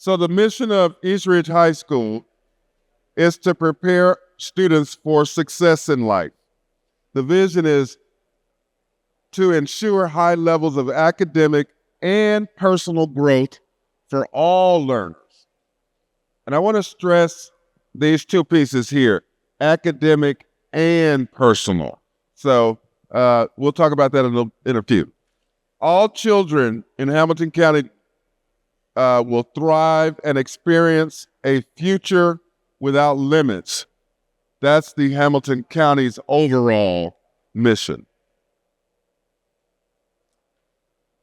So the mission of East Ridge High School is to prepare students for success in life. The vision is to ensure high levels of academic and personal growth for all learners. And I want to stress these two pieces here, academic and personal. So we'll talk about that in a few. All children in Hamilton County will thrive and experience a future without limits. That's the Hamilton County's overall mission.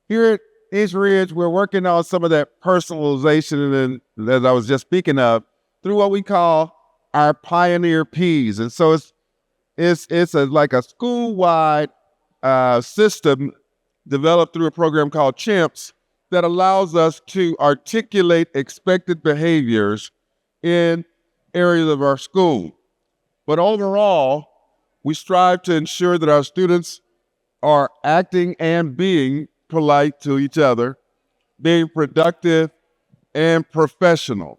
Here at East Ridge, we're working on some of that personalization, and as I was just speaking of, through what we call our Pioneer Ps. And so it's like a school-wide system developed through a program called CHIMPS that allows us to articulate expected behaviors in areas of our school. But overall, we strive to ensure that our students are acting and being polite to each other, being productive and professional.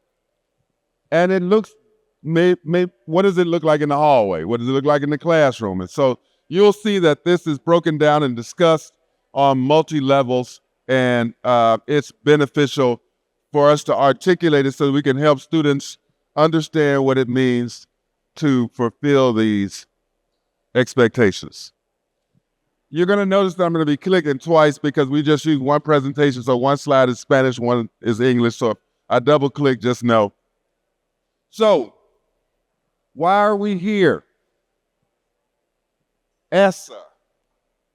And it looks, what does it look like in the hallway? What does it look like in the classroom? And so you'll see that this is broken down and discussed on multi-levels, and it's beneficial for us to articulate it so that we can help students understand what it means to fulfill these expectations. You're going to notice that I'm going to be clicking twice because we just used one presentation, so one slide is Spanish, one is English, so if I double click, just know. So, why are we here? ESSA,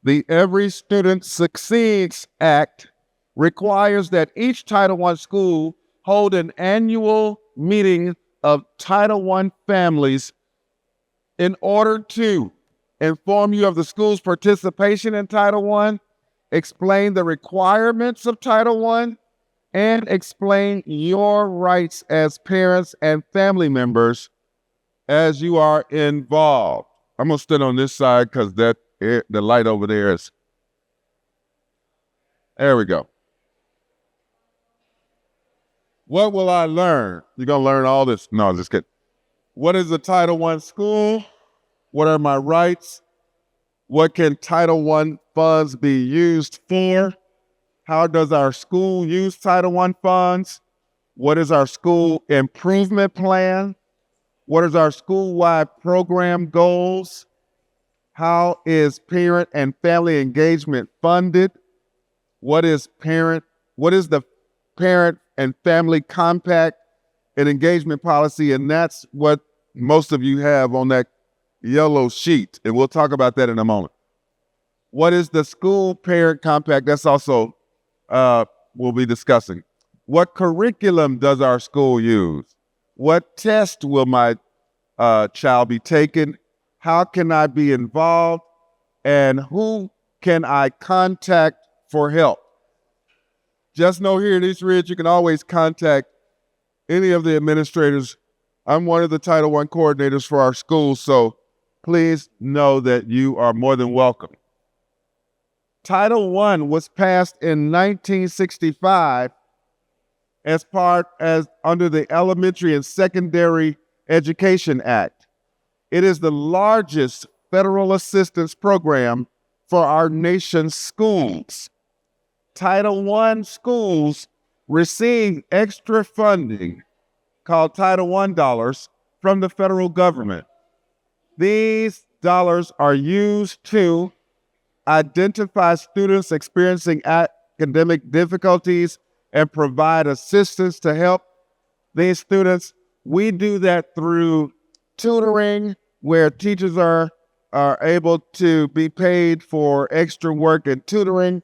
the Every Student Succeeds Act, requires that each Title I school hold an annual meeting of Title I families in order to inform you of the school's participation in Title I, explain the requirements of Title I, and explain your rights as parents and family members as you are involved. I'm going to stand on this side because the light over there is, there we go. What will I learn? You're going to learn all this. No, just kidding. What is a Title I school? What are my rights? What can Title I funds be used for? How does our school use Title I funds? What is our school improvement plan? What is our school-wide program goals? How is parent and family engagement funded? What is the parent and family compact and engagement policy? And that's what most of you have on that yellow sheet, and we'll talk about that in a moment. What is the school parent compact? That's also we'll be discussing. What curriculum does our school use? What test will my child be taking? How can I be involved? And who can I contact for help? Just know here at East Ridge, you can always contact any of the administrators. I'm one of the Title I coordinators for our school, so please know that you are more than welcome. Title I was passed in 1965 under the Elementary and Secondary Education Act. It is the largest federal assistance program for our nation's schools. Title I schools receive extra funding called Title I dollars from the federal government. These dollars are used to identify students experiencing academic difficulties and provide assistance to help these students. We do that through tutoring, where teachers are able to be paid for extra work in tutoring.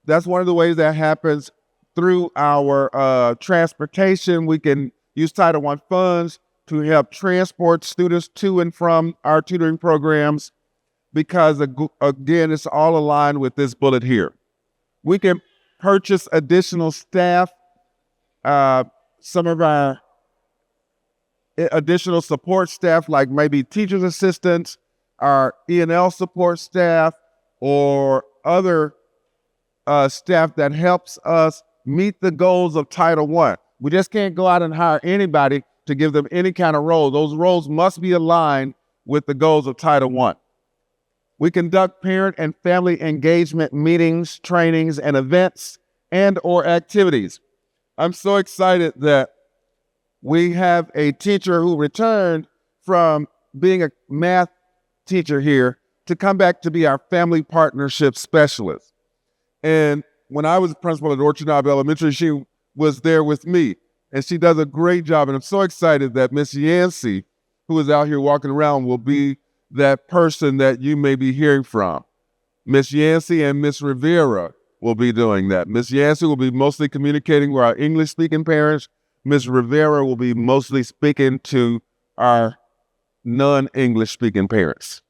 That's one of the ways that happens. Through our transportation, we can use Title I funds to help transport students to and from our tutoring programs, because, again, it's all aligned with this bullet here. We can purchase additional staff, some of our additional support staff, like maybe teachers' assistants, our E&L support staff, or other staff that helps us meet the goals of Title I. We just can't go out and hire anybody to give them any kind of role. Those roles must be aligned with the goals of Title I. We conduct parent and family engagement meetings, trainings, and events and/or activities. I'm so excited that we have a teacher who returned from being a math teacher here to come back to be our family partnership specialist. And when I was principal at Orchard Knob Elementary, she was there with me, and she does a great job. And I'm so excited that Miss Yancey, who is out here walking around, will be that person that you may be hearing from. Miss Yancey and Miss Rivera will be doing that. Miss Yancey will be mostly communicating with our English-speaking parents. Miss Rivera will be mostly speaking to our non-English speaking parents.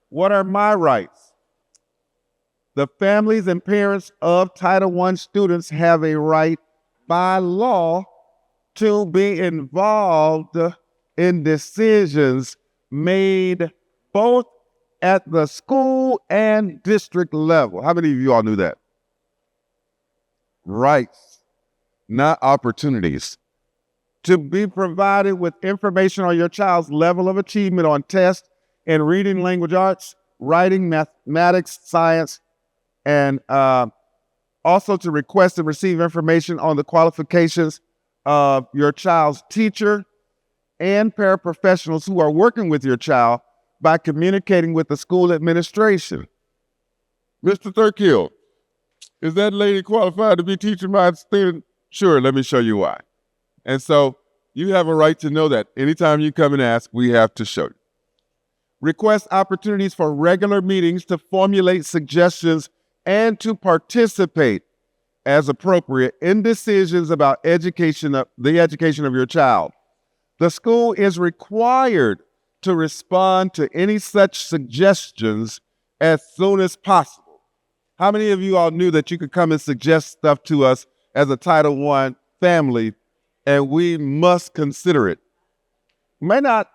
What are my rights? The families and parents of Title I students have a right by law to be involved in decisions made both at the school and district level. How many of you all knew that? Rights, not opportunities. To be provided with information on your child's level of achievement on tests in reading, language arts, writing, mathematics, science, and also to request and receive information on the qualifications of your child's teacher and paraprofessionals who are working with your child by communicating with the school administration. Mr. Thurkill, is that lady qualified to be teaching my student? Sure, let me show you why. And so you have a right to know that. Anytime you come and ask, we have to show you. Request opportunities for regular meetings to formulate suggestions and to participate as appropriate in decisions about the education of your child. The school is required to respond to any such suggestions as soon as possible. How many of you all knew that you could come and suggest stuff to us as a Title I family, and we must consider it? It may not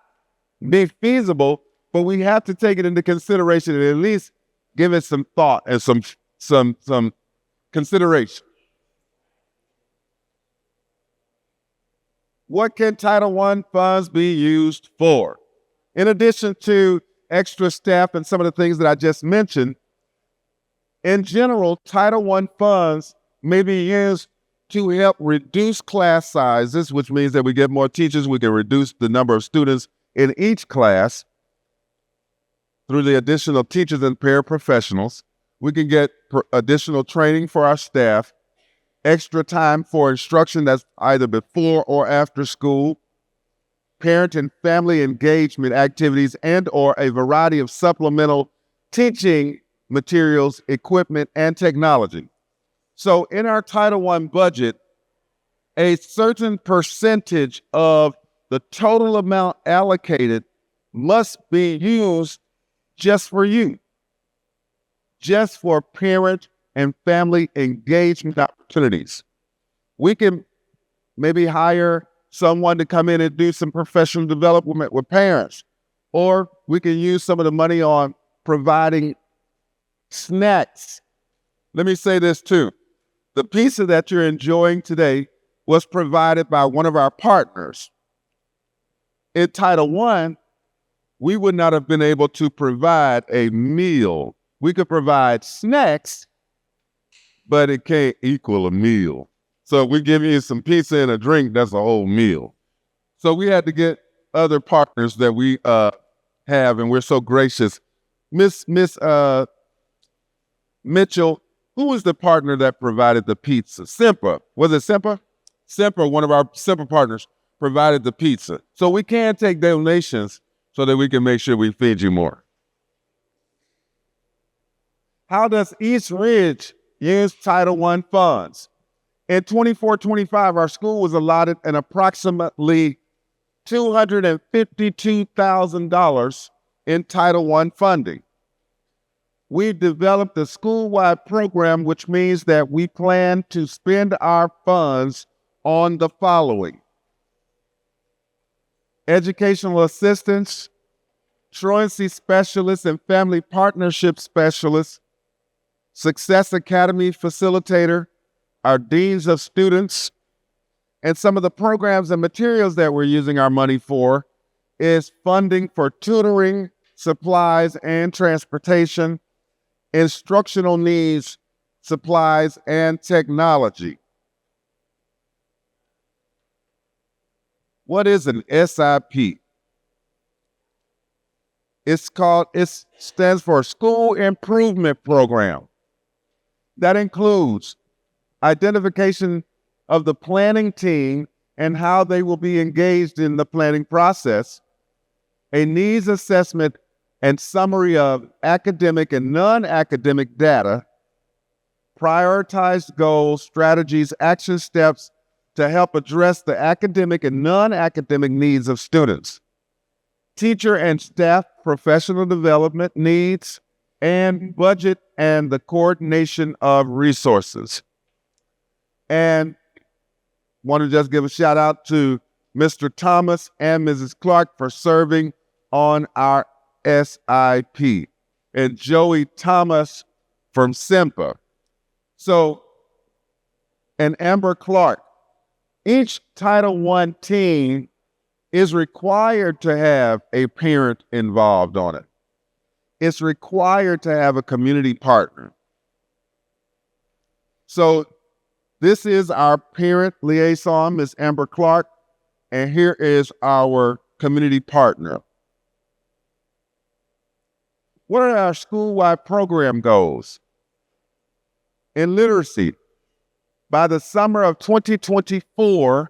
be feasible, but we have to take it into consideration and at least give it some thought and some consideration. What can Title I funds be used for? In addition to extra staff and some of the things that I just mentioned, in general, Title I funds may be used to help reduce class sizes, which means that we get more teachers, we can reduce the number of students in each class through the additional teachers and paraprofessionals. We can get additional training for our staff, extra time for instruction that's either before or after school, parent and family engagement activities, and/or a variety of supplemental teaching materials, equipment, and technology. So in our Title I budget, a certain percentage of the total amount allocated must be used just for you, just for parent and family engagement opportunities. We can maybe hire someone to come in and do some professional development with parents, or we can use some of the money on providing snacks. Let me say this too. The pizza that you're enjoying today was provided by one of our partners. In Title I, we would not have been able to provide a meal. We could provide snacks, but it can't equal a meal. So if we give you some pizza and a drink, that's a whole meal. So we had to get other partners that we have, and we're so gracious. Miss Mitchell, who was the partner that provided the pizza? Semper. Was it Semper? Semper, one of our Semper partners, provided the pizza. So we can take donations so that we can make sure we feed you more. How does East Ridge use Title I funds? In 24-25, our school was allotted an approximately $252,000 in Title I funding. We developed a school-wide program, which means that we plan to spend our funds on the following: educational assistance, truancy specialists and family partnership specialists, Success Academy facilitator, our deans of students, and some of the programs and materials that we're using our money for is funding for tutoring, supplies and transportation, instructional needs, supplies, and technology. What is an SIP? It stands for School Improvement Program. That includes identification of the planning team and how they will be engaged in the planning process, a needs assessment and summary of academic and non-academic data, prioritized goals, strategies, action steps to help address the academic and non-academic needs of students, teacher and staff professional development needs, and budget and the coordination of resources. And want to just give a shout out to Mr. Thomas and Mrs. Clark for serving on our SIP, and Joey Thomas from SIMPA. So, and Amber Clark, each Title I team is required to have a parent involved on it. It's required to have a community partner. So this is our parent liaison, Ms. Amber Clark, and here is our community partner. What are our school-wide program goals? In literacy, by the summer of 2024,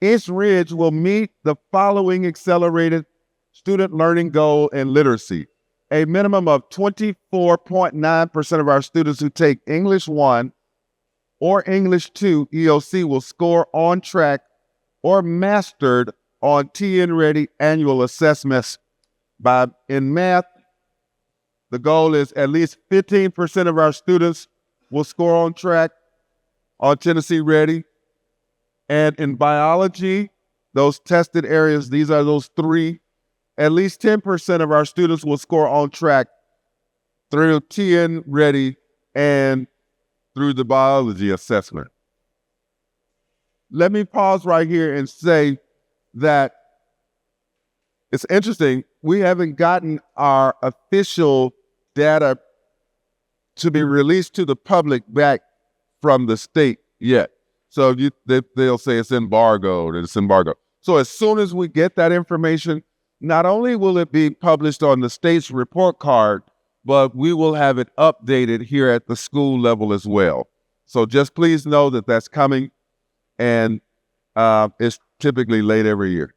East Ridge will meet the following accelerated student learning goal in literacy. A minimum of 24.9% of our students who take English 1 or English 2 EOC will score on track or mastered on TN Ready annual assessments. In math, the goal is at least 15% of our students will score on track on Tennessee Ready. And in biology, those tested areas, these are those three, at least 10% of our students will score on track through TN Ready and through the biology assessment. Let me pause right here and say that it's interesting. We haven't gotten our official data to be released to the public back from the state yet. So they'll say it's embargoed, and it's embargoed. So as soon as we get that information, not only will it be published on the state's report card, but we will have it updated here at the school level as well. So just please know that that's coming, and it's typically late every year.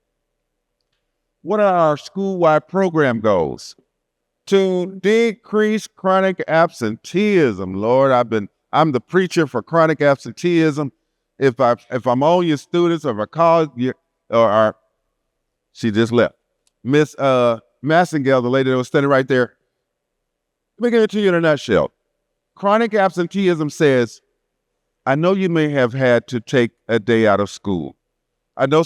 What are our school-wide program goals? To decrease chronic absenteeism. Lord, I'm the preacher for chronic absenteeism. If I'm on your students, or if I call you, she just left. Miss Massengale, the lady that was standing right there. Let me give it to you in a nutshell. Chronic absenteeism says, I know you may have had to take a day out of school. I know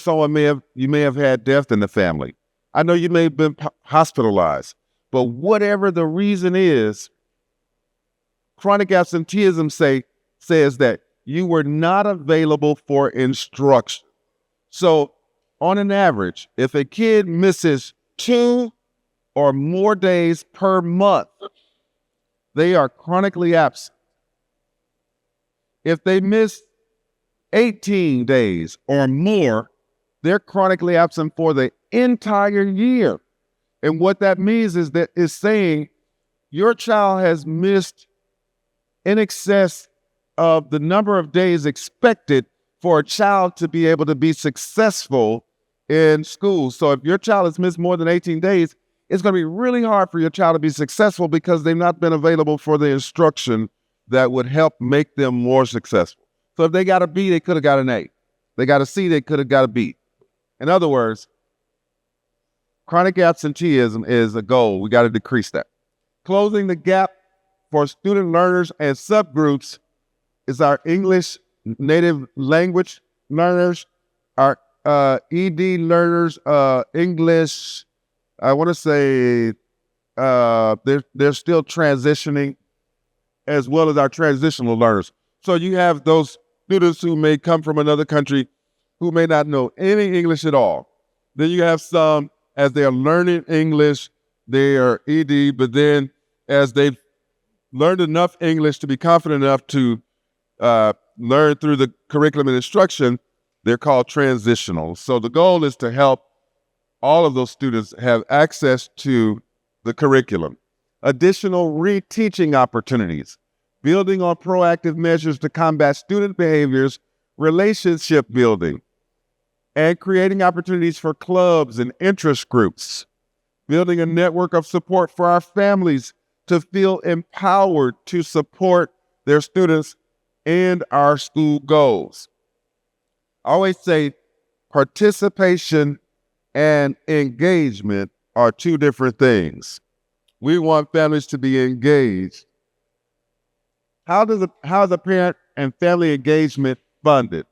you may have had death in the family. I know you may have been hospitalized. But whatever the reason is, chronic absenteeism says that you were not available for instruction. So on an average, if a kid misses 2 or more days per month, they are chronically absent. If they miss 18 days or more, they're chronically absent for the entire year. And what that means is that it's saying your child has missed in excess of the number of days expected for a child to be able to be successful in school. So if your child has missed more than 18 days, it's going to be really hard for your child to be successful because they've not been available for the instruction that would help make them more successful. So if they got a B, they could have got an A. They got a C, they could have got a B. In other words, chronic absenteeism is a goal. We got to decrease that. Closing the gap for student learners and subgroups is our English native language learners, our ED learners, English, I want to say they're still transitioning, as well as our transitional learners. So you have those students who may come from another country who may not know any English at all. Then you have some, as they are learning English, they are ED, but then as they've learned enough English to be confident enough to learn through the curriculum and instruction, they're called transitional. So the goal is to help all of those students have access to the curriculum. Additional reteaching opportunities, building on proactive measures to combat student behaviors, relationship building, and creating opportunities for clubs and interest groups, building a network of support for our families to feel empowered to support their students and our school goals. I always say participation and engagement are two different things. We want families to be engaged. How is the parent and family engagement funded?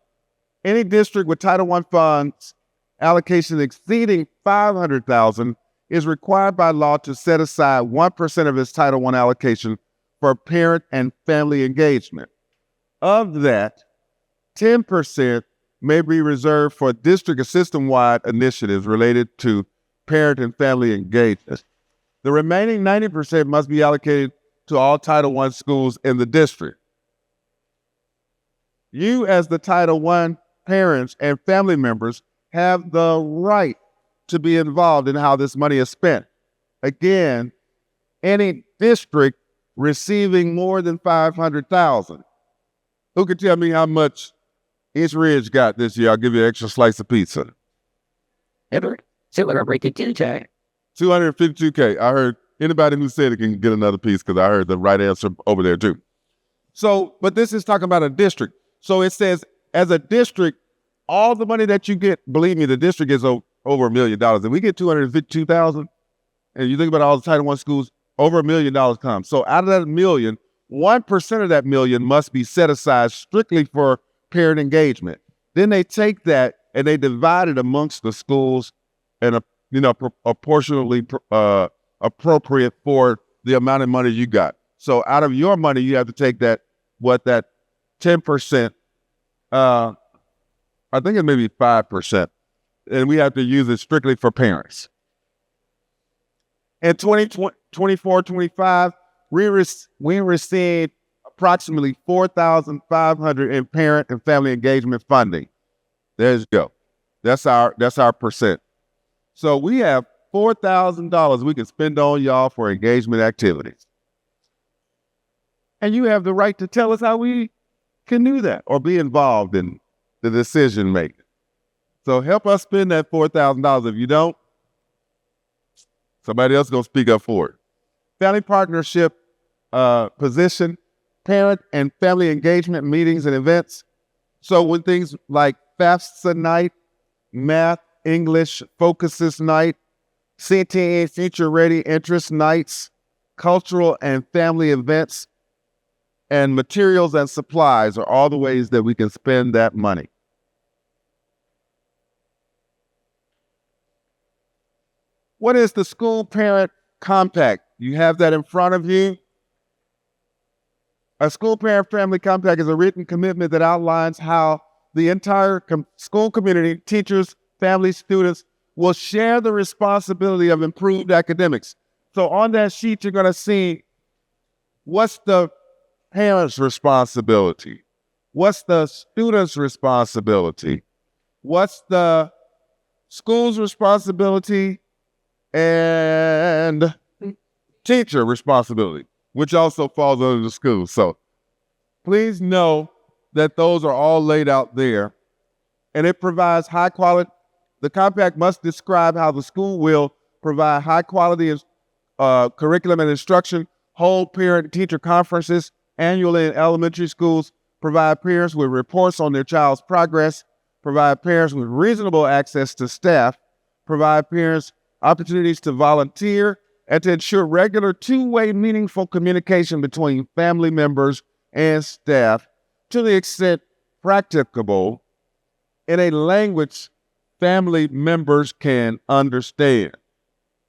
Any district with Title I funds allocation exceeding $500,000 is required by law to set aside 1% of its Title I allocation for parent and family engagement. Of that, 10% may be reserved for district or system-wide initiatives related to parent and family engagement. The remaining 90% must be allocated to all Title I schools in the district. You, as the Title I parents and family members, have the right to be involved in how this money is spent. Again, any district receiving more than $500,000. Who can tell me how much East Ridge got this year? I'll give you an extra slice of pizza. Ever? So we're breaking today. $252K. I heard anybody who said it can get another piece because I heard the right answer over there too. So, but this is talking about a district. So it says, as a district, all the money that you get, believe me, the district is over $1 million. And we get $252,000. And you think about all the Title I schools, over $1 million comes. So out of that million, 1% of that million must be set aside strictly for parent engagement. Then they take that and they divide it amongst the schools and proportionally appropriate for the amount of money you got. So out of your money, you have to take that 10%, I think it may be 5%, and we have to use it strictly for parents. In 2024-25, we received approximately $4,500 in parent and family engagement funding. There you go. That's our percent. So we have $4,000 we can spend on y'all for engagement activities. And you have the right to tell us how we can do that or be involved in the decision making. So help us spend that $4,000. If you don't, somebody else is going to speak up for it. Family partnership position, parent and family engagement meetings and events. So when things like FAFSA night, math, English focuses night, CTE Future Ready interest nights, cultural and family events, and materials and supplies are all the ways that we can spend that money. What is the School Parent Compact? You have that in front of you. A School Parent Family Compact is a written commitment that outlines how the entire school community, teachers, families, students, will share the responsibility of improved academics. So on that sheet, you're going to see what's the parent's responsibility, what's the student's responsibility, what's the school's responsibility, and teacher responsibility, which also falls under the school. So please know that those are all laid out there, and it provides high quality. The compact must describe how the school will provide high quality curriculum and instruction, hold parent and teacher conferences annually in elementary schools, provide parents with reports on their child's progress, provide parents with reasonable access to staff, provide parents opportunities to volunteer, and to ensure regular two-way meaningful communication between family members and staff to the extent practicable in a language family members can understand.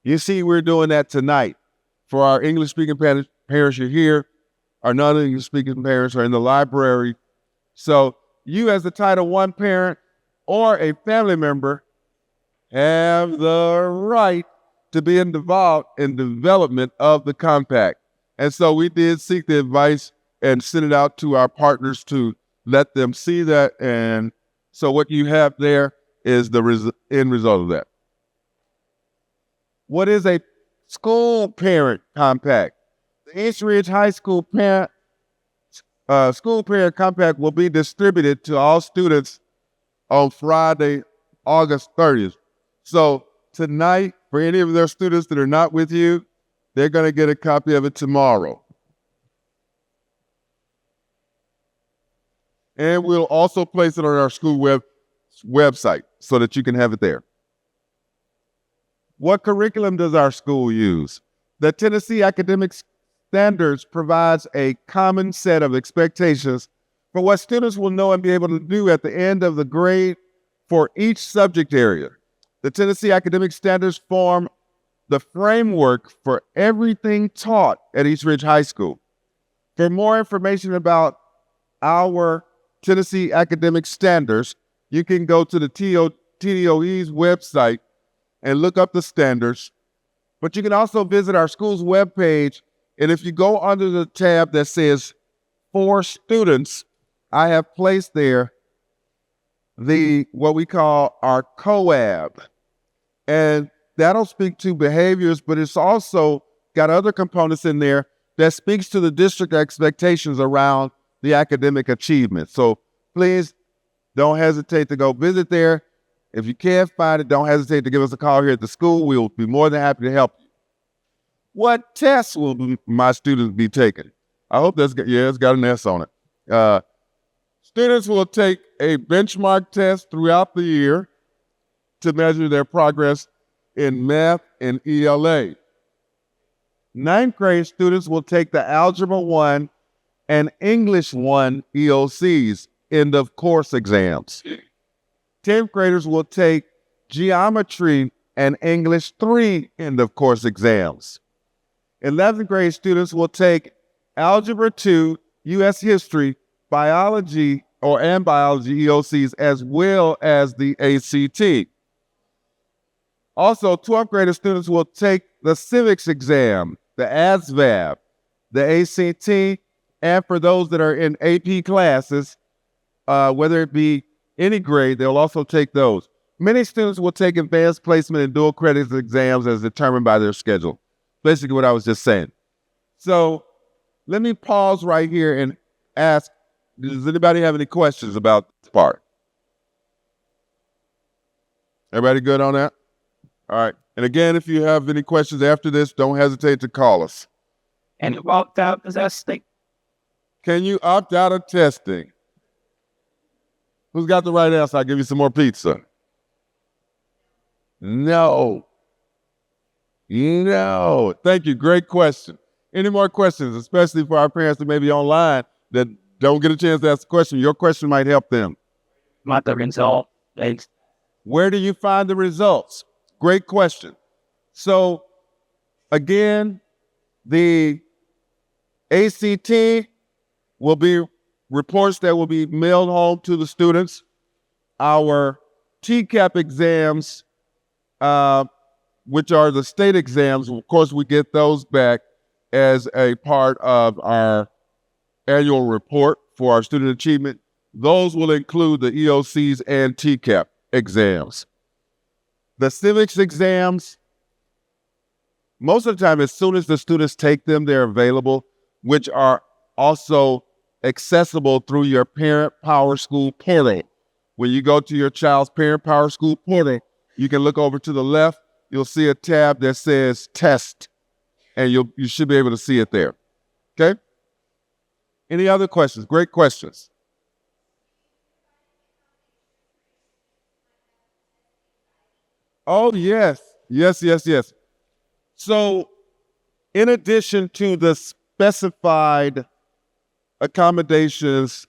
You see, we're doing that tonight. For our English-speaking parents, you're here. our non-English speaking parents are in the library. So you as a Title I parent or a family member have the right to be involved in development of the compact. And so we did seek the advice and send it out to our partners to let them see that. And so what you have there is the end result of that. What is a school parent compact? The East Ridge High School School Parent Compact will be distributed to all students on Friday, August 30th. So tonight, for any of their students that are not with you, they're going to get a copy of it tomorrow. And we'll also place it on our school website so that you can have it there. What curriculum does our school use? The Tennessee Academic Standards provides a common set of expectations for what students will know and be able to do at the end of the grade for each subject area. The Tennessee Academic Standards form the framework for everything taught at East Ridge High School. For more information about our Tennessee Academic Standards, you can go to the TDOE's website and look up the standards. But you can also visit our school's webpage, and if you go under the tab that says For Students, I have placed there what we call our COAB. And that'll speak to behaviors, but it's also got other components in there that speaks to the district expectations around the academic achievement. So please don't hesitate to go visit there. If you can't find it, don't hesitate to give us a call here at the school. We'll be more than happy to help you. What tests will my students be taking? I hope it's got an S on it. Students will take a benchmark test throughout the year to measure their progress in math and ELA. Ninth grade students will take the Algebra 1 and English 1 EOCs, end of course exams. 10th graders will take Geometry and English 3 end of course exams. 11th grade students will take Algebra 2, U.S. History, Biology and Biology EOCs, as well as the ACT. Also, 12th grade students will take the civics exam, the ASVAB, the ACT, and for those that are in AP classes, whether it be any grade, they'll also take those. Many students will take advanced placement and dual credits exams as determined by their schedule. Basically what I was just saying. So let me pause right here and ask, does anybody have any questions about this part? Everybody good on that? All right. And again, if you have any questions after this, don't hesitate to call us. And you opt out of testing. Can you opt out of testing? Who's got the right answer? I'll give you some more pizza. No. No. Thank you. Great question. Any more questions, especially for our parents that may be online that don't get a chance to ask a question? Your question might help them. Not the result. Thanks. Where do you find the results? Great question. So, again, the ACT will be reports that will be mailed home to the students. Our TCAP exams, which are the state exams, of course, we get those back as a part of our annual report for our student achievement. Those will include the EOCs and TCAP exams. The civics exams, most of the time, as soon as the students take them, they're available, which are also accessible through your Parent Power School portal. When you go to your child's Parent Power School portal, you can look over to the left. You'll see a tab that says Test, and you should be able to see it there. Okay? Any other questions? Great questions. Oh, yes. Yes. So, in addition to the specified accommodations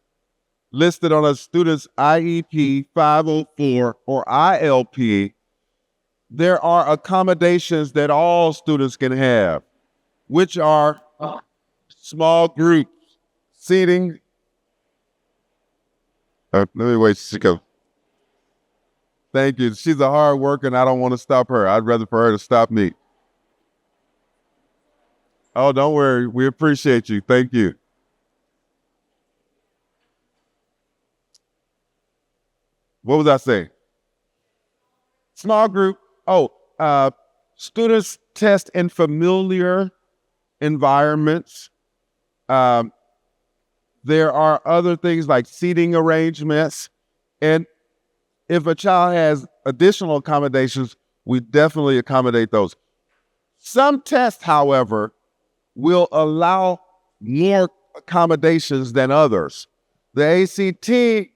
listed on a student's IEP 504 or ILP, there are accommodations that all students can have, which are small groups, seating. Let me wait. She go. Thank you. She's a hard worker, and I don't want to stop her. I'd rather for her to stop me. Oh, don't worry. We appreciate you. Thank you. What was I saying? Small group. Oh, students test in familiar environments. There are other things like seating arrangements. And if a child has additional accommodations, we definitely accommodate those. Some tests, however, will allow more accommodations than others. The ACT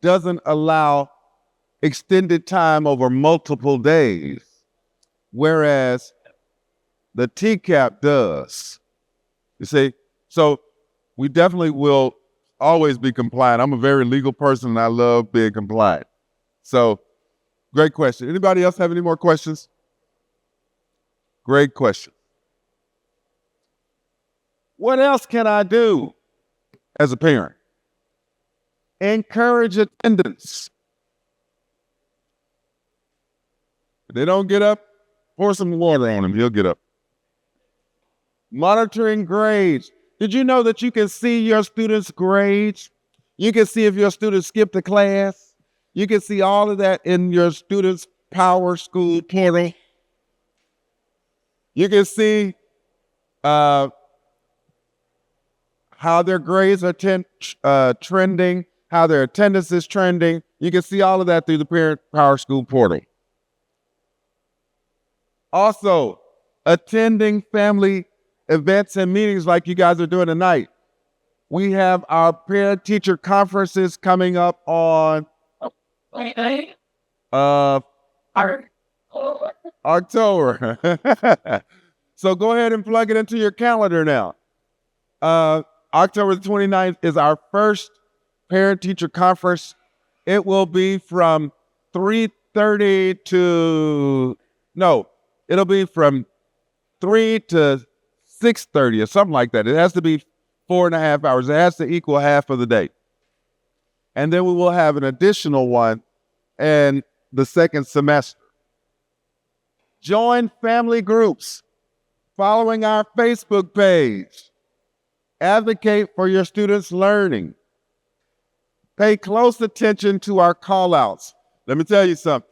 doesn't allow extended time over multiple days, whereas the TCAP does. You see, so we definitely will always be compliant. I'm a very legal person and I love being compliant. So, great question. Anybody else have any more questions? Great question. What else can I do as a parent? Encourage attendance. If they don't get up, pour some water on them, he'll get up. Monitoring grades. Did you know that you can see your students' grades? You can see if your students skipped a class. You can see all of that in your students' Power School portal. You can see how their grades are trending, how their attendance is trending. You can see all of that through the Parent Power School portal. Also, attending family events and meetings like you guys are doing tonight. We have our parent-teacher conferences coming up on October. So go ahead and plug it into your calendar now. October the 29th is our first parent-teacher conference. It will be from 3:30 to, no, it'll be from 3 to 6:30 or something like that. It has to be 4.5 hours. It has to equal half of the day. And then we will have an additional one in the second semester. Join family groups following our Facebook page. Advocate for your students' learning. Pay close attention to our call-outs. Let me tell you something.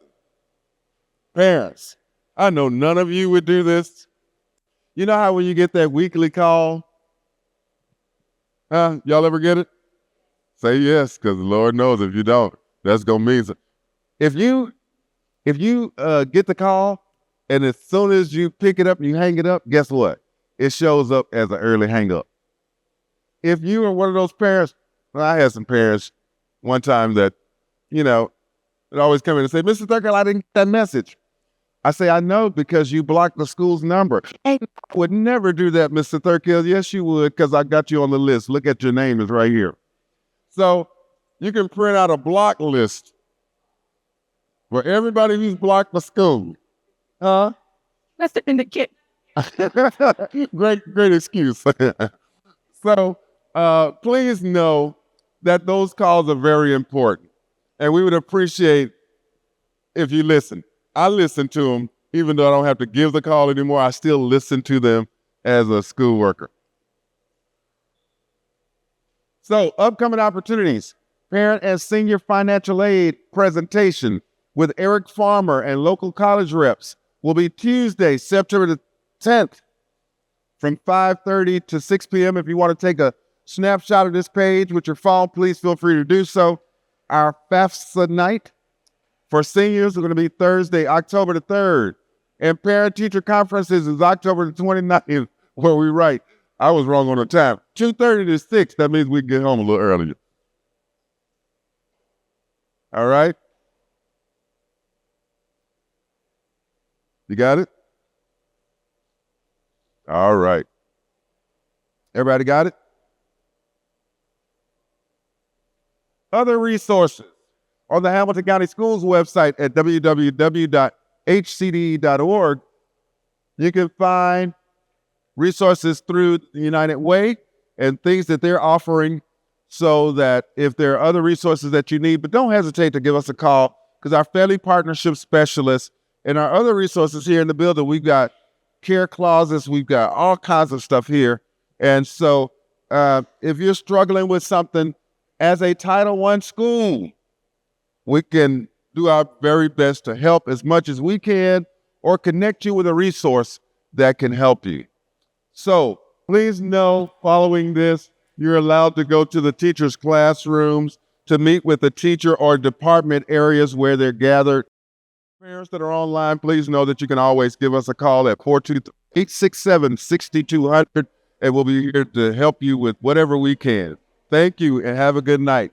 Parents, I know none of you would do this. You know how when you get that weekly call? Y'all ever get it? Say yes, because the Lord knows if you don't, that's going to mean something. If you get the call, and as soon as you pick it up and you hang it up, guess what? It shows up as an early hang up. If you are one of those parents, well, I had some parents one time that, they'd always come in and say, Mr. Thurkel, I didn't get that message. I say, I know because you blocked the school's number. I would never do that, Mr. Thurkel. Yes, you would, because I got you on the list. Look at your name, it's right here. So you can print out a block list for everybody who's blocked the school. That's in the kit. Great excuse. So please know that those calls are very important. And we would appreciate if you listen. I listen to them, even though I don't have to give the call anymore. I still listen to them as a school worker. So, upcoming opportunities. Parent and Senior Financial Aid presentation with Eric Farmer and local college reps will be Tuesday, September the 10th from 5:30 to 6 p.m. If you want to take a snapshot of this page with your phone, please feel free to do so. Our FAFSA night for seniors are going to be Thursday, October the 3rd. And parent-teacher conferences is October the 29th, where we write. I was wrong on the time. 2:30 to 6. That means we can get home a little earlier. All right? You got it? All right. Everybody got it? Other resources on the Hamilton County Schools website at www.hcde.org. You can find resources through the United Way and things that they're offering, so that if there are other resources that you need, but don't hesitate to give us a call, because our family partnership specialists and our other resources here in the building, we've got care closets, we've got all kinds of stuff here. And so if you're struggling with something as a Title I school, we can do our very best to help as much as we can, or connect you with a resource that can help you. So please know, following this, you're allowed to go to the teachers' classrooms to meet with the teacher or department areas where they're gathered. Parents that are online, please know that you can always give us a call at 423-867-6200, and we'll be here to help you with whatever we can. Thank you, and have a good night.